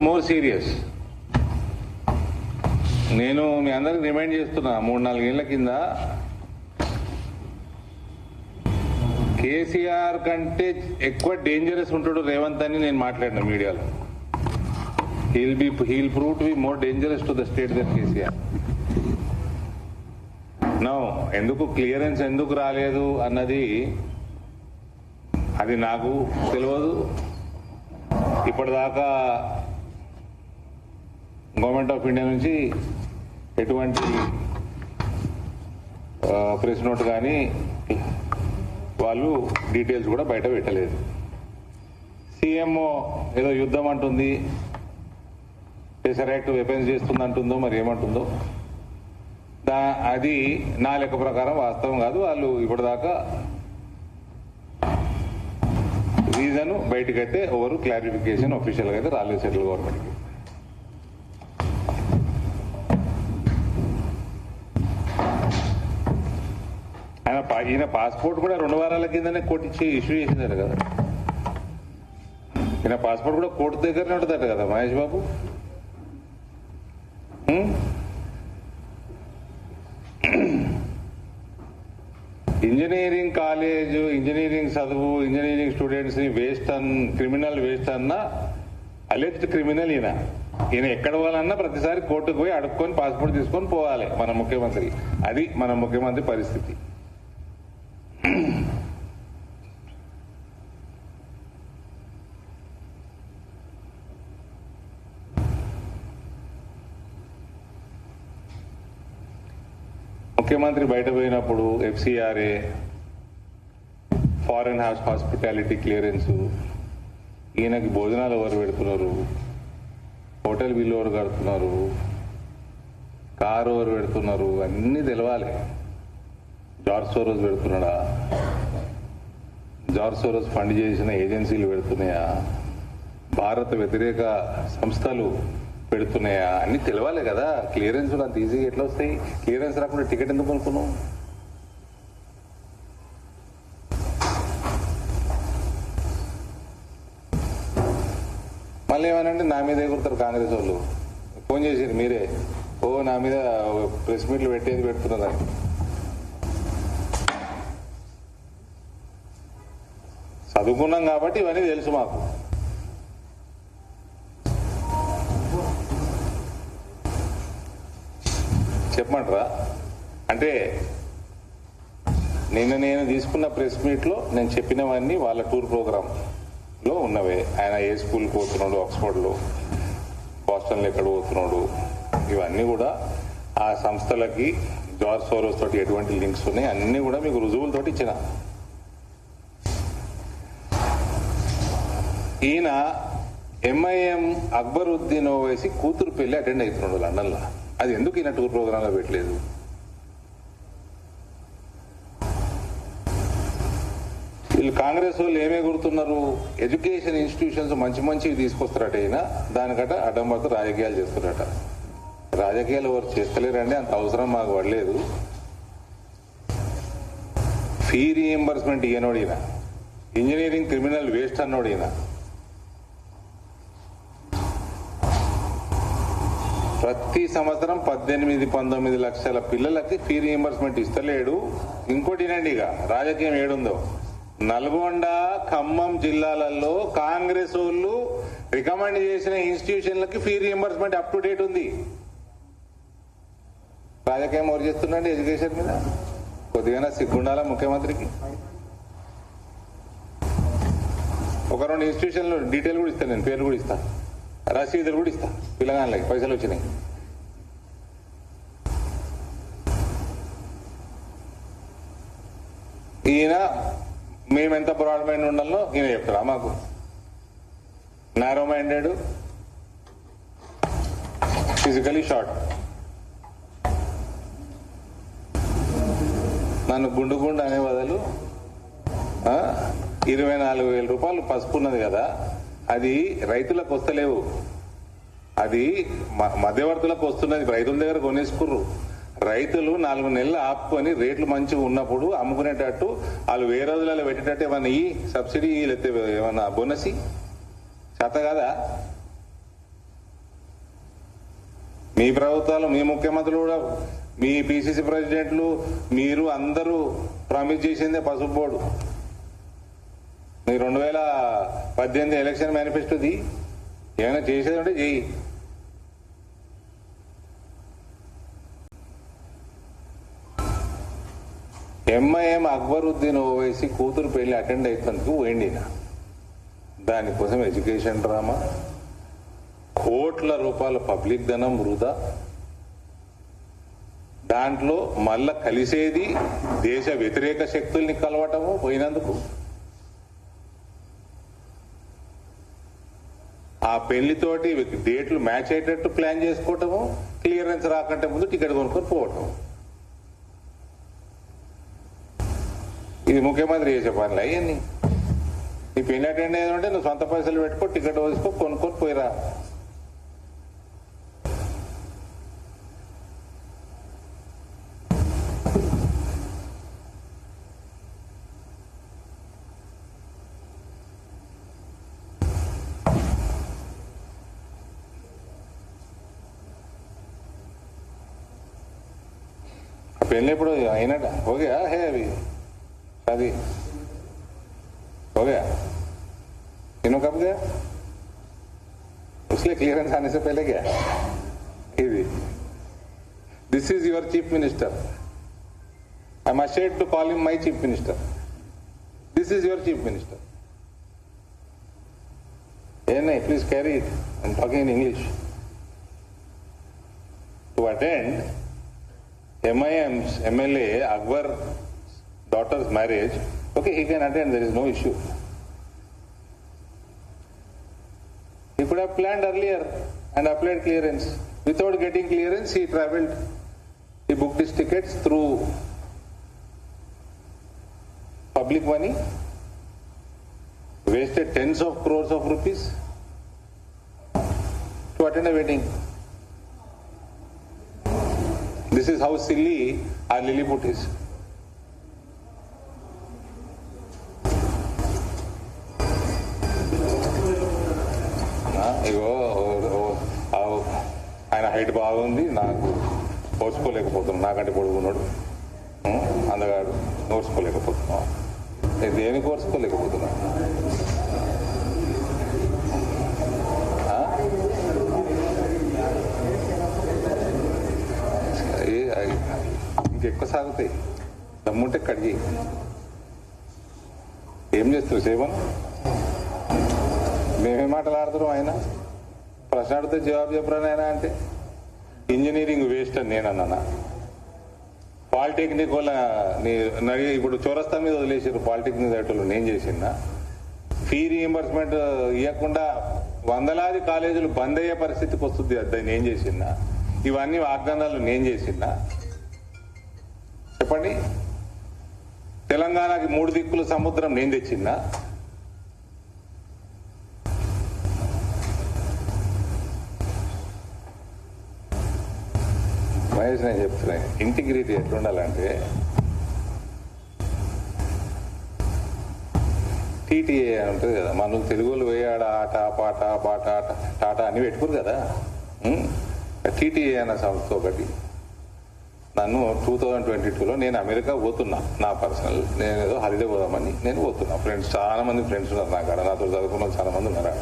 More serious. నేను మీ అందరికి remind చేస్తున్నా, 3-4 ఏళ్ల కింద కేసీఆర్ కంటే ఎక్కువ డేంజరస్ ఉంటాడు రేవంత్ అని నేను మాట్లాడిన మీడియాలో. He'll prove to be more dangerous to the state than KCR. నో, ఎందుకు క్లియరెన్స్ ఎందుకు రాలేదు అన్నది అది నాకు తెలియదు. ఇప్పటిదాకా గవర్నమెంట్ ఆఫ్ ఇండియా నుంచి ఎటువంటి ప్రెస్ నోట్ కానీ వాళ్ళు డీటెయిల్స్ కూడా బయట పెట్టలేదు. సీఎంఓ ఏదో యుద్ధం అంటుంది, టెసరైట్ వెపన్స్ చేస్తుంది అంటుందో మరి ఏమంటుందో, అది నా లెక్క ప్రకారం వాస్తవం కాదు. వాళ్ళు ఇప్పటిదాకా రీజన్ బయటకైతే ఎవరు క్లారిఫికేషన్ అఫీషియల్ గా అయితే రాలేదు సెంట్రల్ గవర్నమెంట్ కి. ఈయన పాస్పోర్ట్ కూడా 2 వారాల కిందనే కోర్టు ఇచ్చి ఇష్యూ చేసిందట కదా. ఈయన పాస్పోర్ట్ కూడా కోర్టు దగ్గరనే ఉంటుందట కదా Mahesh Babu. Engineering college, engineering చదువు, ఇంజనీరింగ్ స్టూడెంట్స్ ని క్రిమినల్ వేస్ట్ అన్న అలెజ్డ్ క్రిమినల్ ఈయన ఎక్కడ పోవాలన్నా ప్రతిసారి కోర్టుకు పోయి అడుక్కొని పాస్పోర్ట్ తీసుకొని పోవాలి మన ముఖ్యమంత్రి. అది మన ముఖ్యమంత్రి పరిస్థితి. ముఖ్యమంత్రి బయట పోయినప్పుడు ఎఫ్సిఆర్ఏ, ఫారెన్ హాస్పిటాలిటీ క్లియరెన్స్, ఈయనకి భోజనాలు ఎవరు పెడుతున్నారు, హోటల్ బిల్లు ఎవరు కడుతున్నారు, కారు ఎవరు పెడుతున్నారు, అన్నీ తెలవాలి. జార్జ్ సోరోస్ పెడుతున్నాడా, జార్జ్ సోరోస్ ఫండ్ చేసిన ఏజెన్సీలు పెడుతున్నాయా, భారత వ్యతిరేక సంస్థలు పెడుతున్నాయా, అన్ని తెలవాలి కదా. క్లియరెన్స్ అంత ఈజీగా ఎట్లా వస్తాయి? క్లియరెన్స్ రాకుండా టికెట్ ఎందుకు కొనుక్కున్నావు? మళ్ళీ ఏమనంటే నా మీద ఎగురుతారు కాంగ్రెస్ వాళ్ళు. ఫోన్ చేసారు మీరే, నా మీద ప్రెస్ మీట్లు పెట్టేది పెడుతున్నదని. చదువుకున్నాం కాబట్టి ఇవన్నీ తెలుసు మాకు. చెప్పమంటారా? అంటే నేను తీసుకున్న ప్రెస్ మీట్ లో నేను చెప్పినవన్నీ వాళ్ళ టూర్ ప్రోగ్రామ్ లో ఉన్నవే. ఆయన ఏ స్కూల్కి పోతున్నాడు, ఆక్స్ఫర్డ్ లో, బాస్టన్ లో ఎక్కడ పోతున్నాడు, ఇవన్నీ కూడా ఆ సంస్థలకి జార్జ్ సోరోస్ తోటి ఎటువంటి లింక్స్ ఉన్నాయి అన్ని కూడా మీకు రుజువులతోటి ఇచ్చిన. ఈయన ఎంఐఎం అక్బరుద్దీన్ ఓవైసీ కూతురు పెళ్లి అటెండ్ అవుతున్నాడు లండన్ లో. అది ఎందుకు ఈయన టూర్ ప్రోగ్రామ్ లో పెట్టలేదు? వీళ్ళు కాంగ్రెస్ వాళ్ళు ఏమే గుర్తున్నారు, ఎడ్యుకేషన్ ఇన్స్టిట్యూషన్స్ మంచివి తీసుకొస్తారట. ఈయన దానికట అడ్డం పడుతూ రాజకీయాలు చేస్తున్నారట. రాజకీయాలు ఎవరు చేస్తలేరండి, అంత అవసరం మాకు పడలేదు. ఫీ రీఎంబర్స్మెంట్ ఇయ్యనోడు ఈయన, ఇంజనీరింగ్ క్రిమినల్ వేస్ట్ అన్నోడు ఈయన. ప్రతి సంవత్సరం 18-19 లక్షల పిల్లలకి ఫీ రీఎంబర్స్మెంట్ ఇస్తలేడు. ఇంకోటి వినండి, ఇక రాజకీయం ఏడుందో. నల్గొండ, ఖమ్మం జిల్లాలలో కాంగ్రెస్ వాళ్ళు రికమెండ్ చేసిన ఇన్స్టిట్యూషన్లకి fee reimbursement up to date ఉంది. రాజకీయం ఎవరు చేస్తుండండి ఎడ్యుకేషన్ మీద? కొద్దిగా సిగ్గుండాలా ముఖ్యమంత్రికి? ఒక 2 ఇన్స్టిట్యూషన్లు డీటెయిల్ కూడా ఇస్తాను, నేను పేరు కూడా ఇస్తాను, రసీదులు కూడా ఇస్తా. పిల్లగాళ్ళకి పైసలు వచ్చినాయి. ఈయన మేమెంత బ్రాడ్ మైండ్ ఉండాలో ఈయన చెప్తారా మాకు? Narrow minded, physically short. నన్ను గుండు అనే బదులు 24,000 రూపాయలు పసుపు ఉన్నది కదా, అది రైతులకు వస్తలేవు, అది మధ్యవర్తులకు వస్తున్నది. రైతుల దగ్గర కొనేసుకుర్రు. రైతులు 4 నెలలు ఆపుకొని రేట్లు మంచిగా ఉన్నప్పుడు అమ్ముకునేటట్టు వాళ్ళు 1000 రోజులలో పెట్టేటట్టు ఏమన్నా ఈ సబ్సిడీ లేకపోతే ఏమన్నా బోనస్ చేత కదా. మీ ప్రభుత్వాలు, మీ ముఖ్యమంత్రులు కూడా, మీ పిసిసి ప్రెసిడెంట్లు, మీరు అందరూ ప్రామిస్ చేసిందే పసుపు బోర్డు. మీ 2018 ఎలక్షన్ మేనిఫెస్టోది ఏమైనా చేసేది ఉంటే చెయ్యి. ఎంఐఎం అక్బరుద్దీన్ ఓవైసీ కూతురు పెళ్లి అటెండ్ అయినందుకు పోయింది. దానికోసం ఎడ్యుకేషన్ డ్రామా, కోట్ల రూపాయల పబ్లిక్ ధనం వృధా. దాంట్లో మళ్ళా కలిసేది దేశ వ్యతిరేక శక్తుల్ని కలవటము పోయినందుకు. ఆ పెళ్లితోటి డేట్లు మ్యాచ్ అయ్యేటట్టు ప్లాన్ చేసుకోవటము, క్లియరెన్స్ రాకంటే ముందు టికెట్ కొనుక్కొని పోవటం. ఇది ముఖ్యమంత్రి చేసే పనులు అయ్యని. నీ పెళ్లి అటెండ్ అయ్యేదంటే నువ్వు సొంత పైసలు పెట్టుకో, టికెట్ వేసుకో, కొనుక్కొని పోయిరా. పెళ్ళి ఎప్పుడు అయినట हो गया है अभी शादी हो गया तीनों कब गया उसके क्लियरेंस आने से पहले गया this is your chief minister I am ashamed to call him my chief minister this is your chief minister नहीं please carry it I'm talking in English to attend MIM's MLA Akbar daughter's marriage, okay, he can attend, there is no issue. He could have planned earlier and applied clearance. Without getting clearance, he travelled. He booked his tickets through public money, wasted tens of crores of rupees to attend a wedding. This is how silly our Lilliput is. ఇగో ఆయన height బాగుంది, నాకు ఓర్చుకోలేకపోతున్నాను, నాకంటే పొడుగున్నాడు, అందగాడు, ఓర్చుకోలేకపోతున్నాం. దేనికి ఓర్చుకోలేకపోతున్నా? ఇంకెక్కువ సాగుతాయి, దమ్ముంటే కడిగి. ఏం చేస్తారు సేవను? మేమే మాట్లాడుతున్నాం. ఆయన ప్రశ్న అడిగితే జవాబు చెప్పరాను ఆయన అంటే ఇంజనీరింగ్ వేస్ట్ అని నేనన్నా. పాలిటెక్నిక్ వల్ల ఇప్పుడు చౌరస్తా మీద వదిలేసారు పాలిటెక్నిక్ దాంట్లో నేను చేసిందా? ఫీ రీఎంబర్స్మెంట్ ఇవ్వకుండా వందలాది కాలేజీలు బంద్ అయ్యే పరిస్థితికి వస్తుంది, అది నేను చేసిందా? ఇవన్నీ వాగ్దానాలు నేను చేసిందా? చెప్పండి. తెలంగాణకి 3 దిక్కుల సముద్రం నేను తెచ్చిందా? మహేష్, నేను చెప్తున్నా, ఇంటిగ్రిటీ ఎట్లుండాలంటే టీటీఏ అని ఉంటుంది కదా, మనం తెలుగులో వేయాడ ఆట పాట బాట టాటా అని పెట్టుకోరు కదా. టీటీఏ అన్న సంస్థ ఒకటి నన్ను 2022లో నేను అమెరికా పోతున్నా, నా పర్సనల్, నేను ఏదో హాలిడే పోదామని నేను పోతున్నా. ఫ్రెండ్స్, చాలా మంది ఫ్రెండ్స్ ఉన్నారు నాకు, నాతో చదువుకున్న చాలా మంది ఉన్నారు.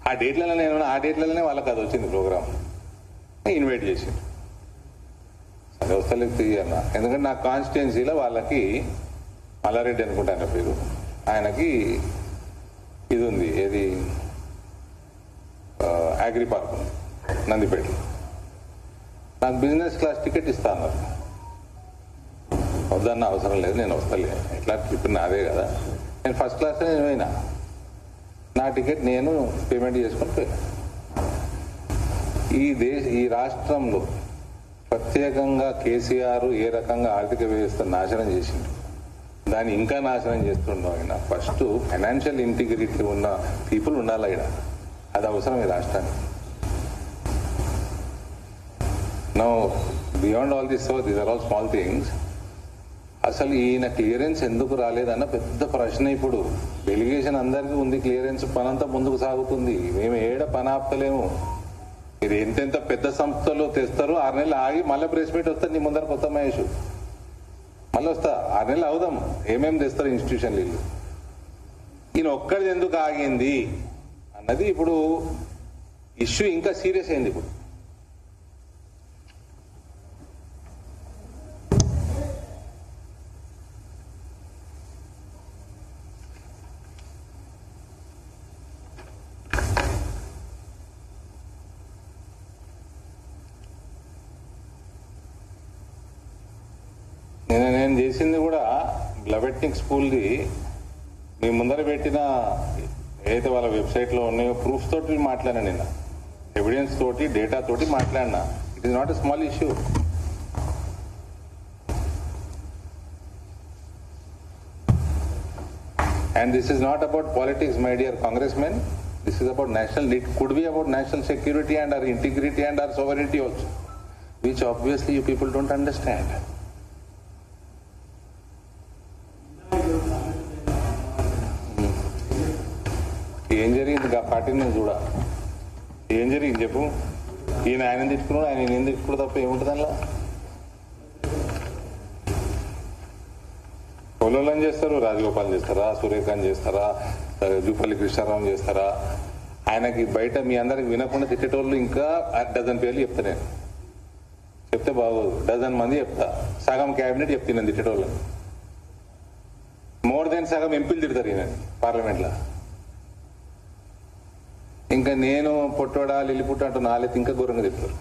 ఆ డేట్లలోనే వాళ్ళకి అది వచ్చింది ప్రోగ్రామ్, ఇన్వైట్ చేసింది. సరే వస్తలేదు తీయన్నా, ఎందుకంటే నా కాన్స్టిట్యున్సీలో వాళ్ళకి మల్లారెడ్డి అనుకుంటా ఆయన పేరు, ఆయనకి ఇది ఉంది, ఏది అగ్రి పార్క్ ఉంది నందిపేట. నాకు బిజినెస్ క్లాస్ టికెట్ ఇస్తా అన్నారు. వద్దన్న అవసరం లేదు, నేను వస్తలే, ఎట్లా ట్రిప్ నాదే కదా, నేను ఫస్ట్ క్లాస్లో నేను పోయినా, నా టికెట్ నేను పేమెంట్ చేసుకొని పోయినా. ఈ రాష్ట్రంలో ప్రత్యేకంగా కేసీఆర్ ఏ రకంగా ఆర్థిక వ్యవస్థ నాశనం చేసింది, దాన్ని ఇంకా నాశనం చేస్తుండో ఆయన. ఫస్ట్ ఫైనాన్షియల్ ఇంటిగ్రిటీ ఉన్న పీపుల్ ఉండాలి ఆయన, అది అవసరం ఈ రాష్ట్రానికి. Now beyond all this, so these are all small things. అసలు ఈయన క్లియరెన్స్ ఎందుకు రాలేదన్న పెద్ద ప్రశ్న. ఇప్పుడు డెలిగేషన్ అందరికీ ఉంది క్లియరెన్స్, పనంతా ముందుకు సాగుతుంది, మేము ఏడ పని ఆపుతలేము. మీరు ఎంతెంత పెద్ద సంస్థలు తెస్తారు 6 నెలలు ఆగి మళ్ళీ ప్రెస్ మీట్ వస్తారు నీ ముందర కొత్త మహేష్ మళ్ళీ వస్తా 6 నెలలు అవుదాం ఏమేమి తెస్తారు ఇన్స్టిట్యూషన్లు వీళ్ళు ఈయన ఒక్కడిది ఎందుకు ఆగింది అన్నది ఇప్పుడు ఇష్యూ ఇంకా సీరియస్ అయింది ఇప్పుడు నేను చేసింది కూడా బ్లబెట్నిక్ స్కూల్ది మీ ముందర పెట్టిన ఏదైతే వాళ్ళ వెబ్సైట్లో ఉన్నాయో ప్రూఫ్స్ తోటి మాట్లాడినా నేను ఎవిడెన్స్ తోటి డేటా తోటి మాట్లాడినా it is not a small issue and this is not about politics my dear Congress men this is about national it could be about national security and our integrity and our sovereignty also which obviously you people don't understand ఏం జరిగింది ఆ పార్టీని నేను చూడా ఏం జరిగింది చెప్పు ఈయన ఆయన తిట్టుకున్నాడు ఆయన నేను తిట్టుకున్నాడు తప్ప ఏముంటుంది అందులో పొలంలో చేస్తారు రాజగోపాల్ చేస్తారా సూర్యకాంత్ చేస్తారా జూపల్లి కృష్ణారావు చేస్తారా ఆయనకి బయట మీ అందరికి వినకుండా తిట్టేటోళ్ళు ఇంకా 12 పేర్లు చెప్తా నేను చెప్తే బాగోదు 12 మంది చెప్తా సగం క్యాబినెట్ చెప్తే నేను తిట్టేటోళ్ళని మోర్ దెన్ సగం ఎంపీలు తిడతారు ఈయన పార్లమెంట్లో ఇంకా నేను పొట్టోడా లిల్లిపుట్ట అంటూ నాలెత్తి ఇంకా ఘోరంగా చెప్తారు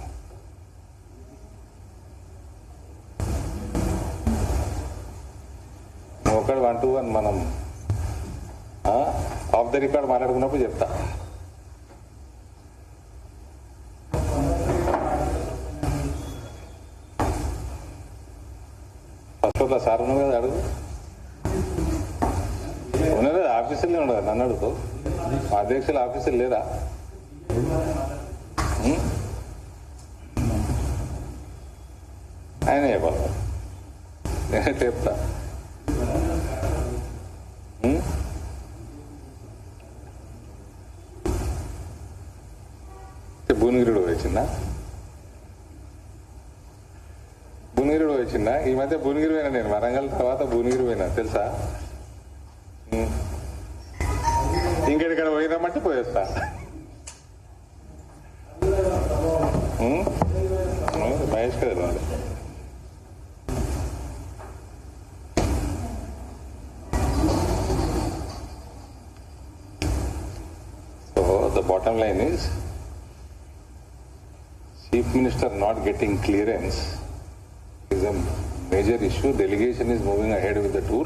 ఒకడు 1 to 1 మనం ఆఫ్ ద రికార్డ్ మాట్లాడుకున్నప్పుడు చెప్తా ఫస్ట్ క్లాస్ సార్ ఉన్నావు కదా అడుగు ఉన్నదా ఆఫీసులే ఉండదు నన్ను అడుగు అధ్యక్షుల ఆఫీసులు లేదా ఆయన చెప్పాలి నేను చెప్తా భువనగిరిడు వచ్చిందా ఈ మధ్య భువనగిరి పోయినా నేను వరంగల్ తర్వాత భువనగిరి పోయినా తెలుసా ఇంకెక్కడ పోయినామంటే పోయేస్తా మహేష్ కదా so the bottom line is Chief Minister not getting clearance is a major issue. Delegation is moving ahead with the tour.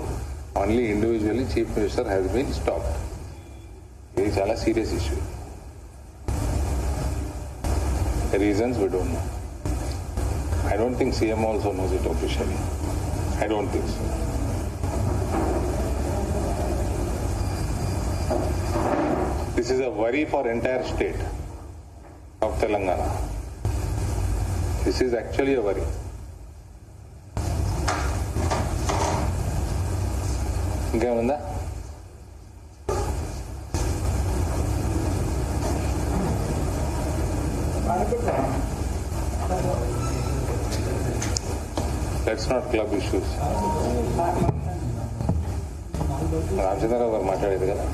Only individually Chief Minister has been stopped. It is a serious issue. The reasons we don't know. I don't think CM also knows it officially. I don't think so. This is a worry for entire state of Telangana. This is actually a worry. ఇంకేముందా let's not club issues Ramachandra Rao garu మాట్లాడేది కదా